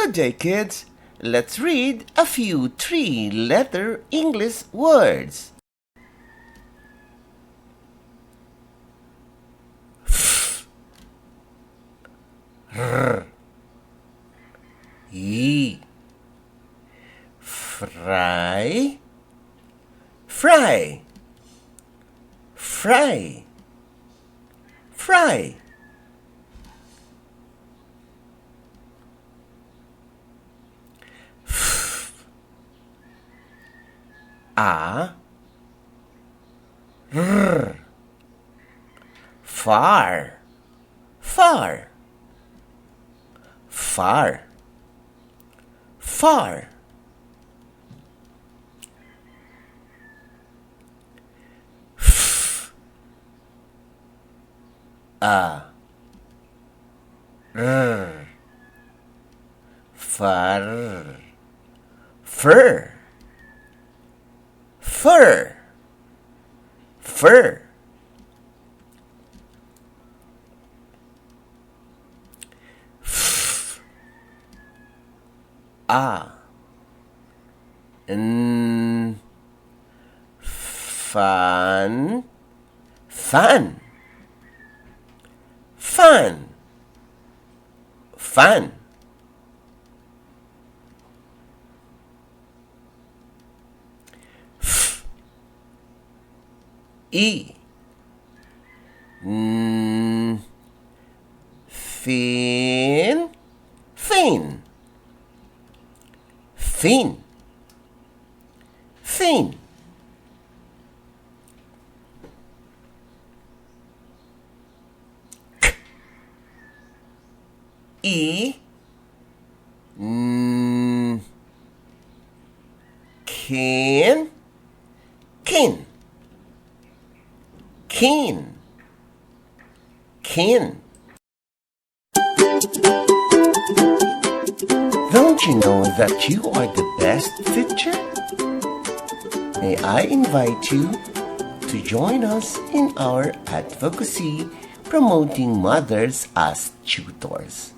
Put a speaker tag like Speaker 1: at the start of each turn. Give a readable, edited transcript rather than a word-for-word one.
Speaker 1: Good day, kids. Let's read a few three-letter English words. F, R, E, fry, fry, fry, fry. A, R, far, far, far, far. F, A, R, far, fur, fur, fur. F, A, N, fun, fun, fun, fun. E, N, fin, fin, fin, fin. K, E, N, kin, kin, kin, kin. Don't you know that you are the best teacher? May I invite you to join us in our advocacy promoting mothers as tutors.